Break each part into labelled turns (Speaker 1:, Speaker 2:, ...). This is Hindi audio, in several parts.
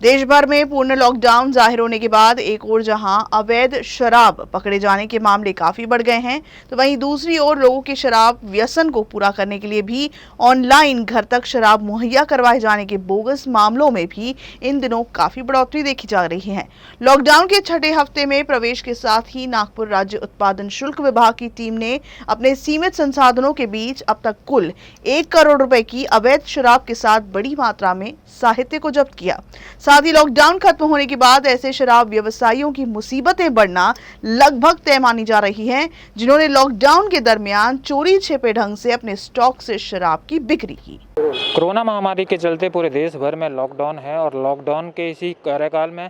Speaker 1: देश भर में पूर्ण लॉकडाउन जाहिर होने के बाद एक ओर जहां अवैध शराब पकड़े जाने के मामले काफी बढ़ गए हैं, तो वहीं दूसरी ओर लोगों के शराब व्यसन को पूरा करने के लिए भी ऑनलाइन घर तक शराब मुहैया करवाए जाने के बोगस मामलों में भी इन दिनों काफी बढ़ोतरी देखी जा रही है। लॉकडाउन के छठे हफ्ते में प्रवेश के साथ ही नागपुर राज्य उत्पादन शुल्क विभाग की टीम ने अपने सीमित संसाधनों के बीच अब तक कुल 1 करोड़ रुपए की अवैध शराब के साथ बड़ी मात्रा में साहित्य को जब्त किया। साथ ही लॉकडाउन खत्म होने के बाद ऐसे शराब व्यवसायियों की मुसीबतें बढ़ना लगभग तय मानी जा रही हैं, जिन्होंने लॉकडाउन के दरमियान चोरी छिपे ढंग से अपने स्टॉक से शराब की बिक्री की।
Speaker 2: कोरोना महामारी के चलते पूरे देश भर में लॉकडाउन है और लॉकडाउन के इसी कार्यकाल में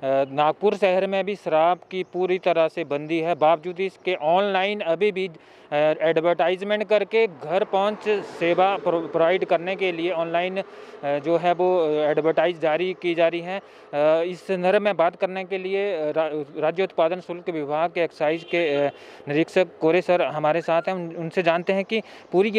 Speaker 2: नागपुर शहर में भी शराब की पूरी तरह से बंदी है। बावजूद इसके ऑनलाइन अभी भी एडवर्टाइजमेंट करके घर पहुंच सेवा प्रोवाइड करने के लिए ऑनलाइन जो है वो एडवर्टाइज जारी की जा रही है। इस संदर्भ में बात करने के लिए राज्य उत्पादन शुल्क विभाग के एक्साइज के निरीक्षक कोरे सर हमारे साथ हैं। उनसे जानते हैं कि पूरी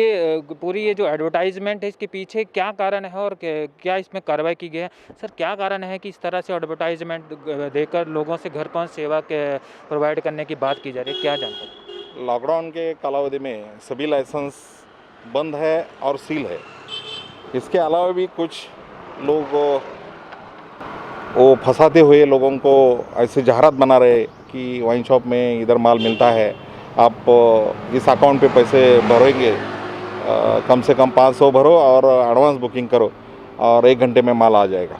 Speaker 2: ये जो एडवर्टाइजमेंट है इसके पीछे क्या कारण है और क्या इसमें कार्रवाई की गई है। सर, क्या कारण है कि इस तरह से एडवर्टाइजमेंट देकर लोगों से घर पहुंच सेवा के प्रोवाइड करने की बात की जा रही है, क्या जानते हैं?
Speaker 3: लॉकडाउन के कालावधि में सभी लाइसेंस बंद है और सील है। इसके अलावा भी कुछ लोग वो फंसाते हुए लोगों को ऐसे जहरात बना रहे कि वाइन शॉप में इधर माल मिलता है, आप इस अकाउंट पे पैसे भरोगे, कम से कम 500 भरो और एडवांस बुकिंग करो और 1 घंटे में माल आ जाएगा।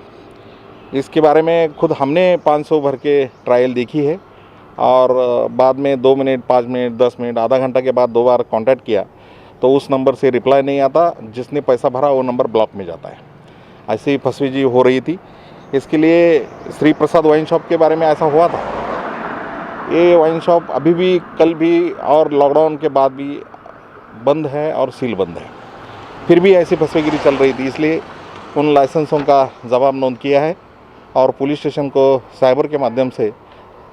Speaker 3: इसके बारे में खुद हमने 500 भर के ट्रायल देखी है और बाद में 2 मिनट, 5 मिनट, 10 मिनट, आधा घंटा के बाद 2 बार कांटेक्ट किया तो उस नंबर से रिप्लाई नहीं आता। जिसने पैसा भरा वो नंबर ब्लॉक में जाता है। ऐसी फंसवीजी हो रही थी। इसके लिए श्री प्रसाद वाइन शॉप के बारे में ऐसा हुआ था। ये वाइन शॉप अभी भी, कल भी और लॉकडाउन के बाद भी बंद है और सील बंद है। फिर भी ऐसी फंसवेगिरी चल रही थी, इसलिए उन लाइसेंसों का जवाब नोंद किया है और पुलिस स्टेशन को साइबर के माध्यम से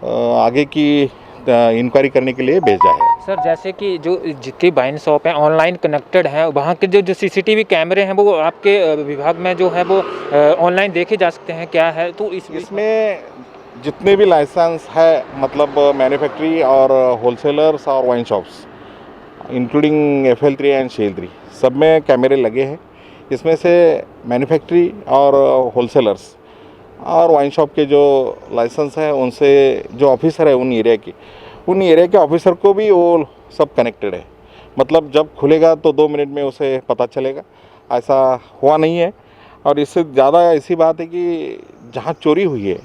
Speaker 3: आगे की इंक्वायरी करने के लिए भेजा है।
Speaker 2: सर, जैसे कि जो जितनी वाइन शॉप है ऑनलाइन कनेक्टेड है, वहाँ के जो सीसीटीवी कैमरे हैं वो आपके विभाग में जो है वो ऑनलाइन देखे जा सकते हैं, क्या है? तो
Speaker 3: इसमें जितने भी लाइसेंस है, मतलब मैन्युफैक्चरी और होलसेलर्स और wine shops including FL3 and शेल3 सब में कैमरे लगे हैं। इसमें से मैन्युफैक्चरी और होलसेलर्स और वाइन शॉप के जो लाइसेंस है उनसे जो ऑफिसर है उन एरिया के ऑफिसर को भी वो सब कनेक्टेड है। मतलब जब खुलेगा तो 2 मिनट में उसे पता चलेगा। ऐसा हुआ नहीं है। और इससे ज़्यादा ऐसी बात है कि जहाँ चोरी हुई है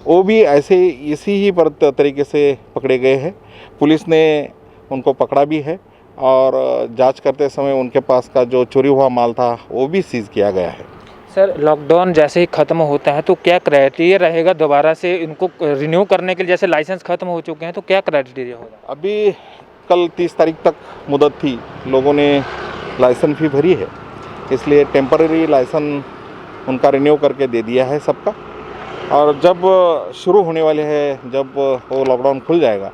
Speaker 3: वो भी ऐसे इसी ही तरीके से पकड़े गए हैं। पुलिस ने उनको पकड़ा भी है और जांच करते समय उनके पास का जो चोरी हुआ माल था वो भी सीज किया गया है।
Speaker 2: सर, लॉकडाउन जैसे ही ख़त्म होता है तो क्या क्राइटेरिया रहेगा दोबारा से इनको रिन्यू करने के लिए? जैसे लाइसेंस ख़त्म हो चुके हैं तो क्या क्राइटेरिया होगा?
Speaker 3: अभी कल 30 तारीख तक मुदत थी, लोगों ने लाइसेंस भी भरी है, इसलिए टेम्पररी लाइसेंस उनका रिन्यू करके दे दिया है सबका। और जब शुरू होने वाले हैं, जब वो लॉकडाउन खुल जाएगा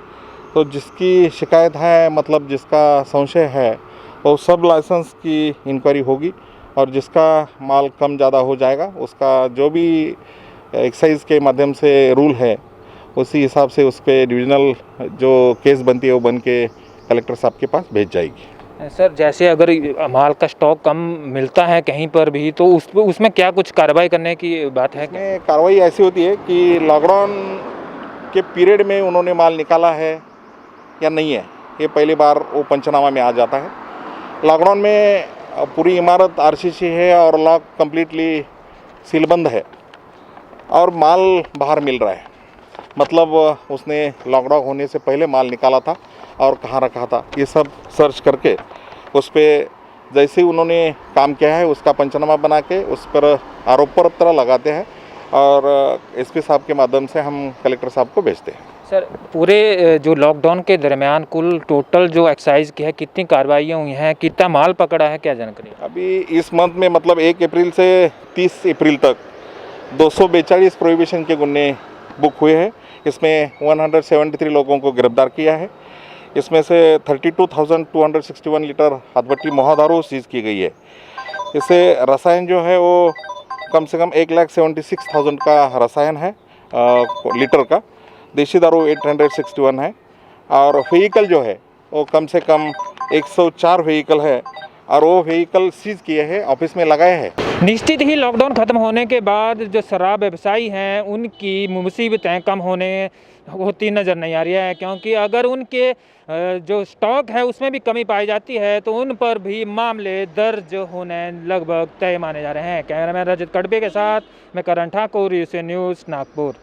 Speaker 3: तो जिसकी शिकायत है, मतलब जिसका संशय है, वो सब लाइसेंस की इंक्वायरी होगी और जिसका माल कम ज़्यादा हो जाएगा उसका जो भी एक्साइज के माध्यम से रूल है उसी हिसाब से उस पर डिविजनल जो केस बनती है वो बन के कलेक्टर साहब के पास भेज जाएगी।
Speaker 2: सर, जैसे अगर माल का स्टॉक कम मिलता है कहीं पर भी तो उसमें क्या कुछ कार्रवाई करने की बात है?
Speaker 3: इसमें कार्रवाई ऐसी होती है कि लॉकडाउन के पीरियड में उन्होंने माल निकाला है या नहीं है, ये पहली बार वो पंचनामा में आ जाता है। लॉकडाउन में पूरी इमारत RCC है और लॉक कम्प्लीटली सीलबंद है और माल बाहर मिल रहा है। मतलब उसने लॉकडाउन होने से पहले माल निकाला था और कहाँ रखा था, ये सब सर्च करके उस पर जैसे ही उन्होंने काम किया है उसका पंचनामा बना के उस पर आरोप पत्र लगाते हैं और SP साहब के माध्यम से हम कलेक्टर साहब को भेजते हैं।
Speaker 2: सर, पूरे जो लॉकडाउन के दरमियान कुल टोटल जो एक्साइज की है कितनी कार्रवाइयाँ हुई हैं, कितना माल पकड़ा है, क्या जानकारी?
Speaker 3: अभी इस मंथ में, मतलब 1 अप्रैल से 30 अप्रैल तक 242 प्रोहिबिशन के गुन्हे बुक हुए हैं। इसमें 173 लोगों को गिरफ्तार किया है। इसमें से 32,261 लीटर हाथभट्टी मोहा दारू सीज की गई है। इससे रसायन जो है वो कम से कम 1,76,000 का रसायन है लीटर का। देशी दारू 861 है और व्हीकल जो है वो कम से कम 104 व्हीकल है और वो व्हीकल सीज किए हैं, ऑफिस में लगाए हैं।
Speaker 2: निश्चित ही लॉकडाउन खत्म होने के बाद जो शराब व्यवसायी हैं उनकी मुसीबतें कम होती नज़र नहीं आ रही है, क्योंकि अगर उनके जो स्टॉक है उसमें भी कमी पाई जाती है तो उन पर भी मामले दर्ज होने लगभग तय माने जा रहे हैं। कैमरामैन रजत कड़बे के साथ मैं करण ठाकुर, यूसी न्यूज़, नागपुर।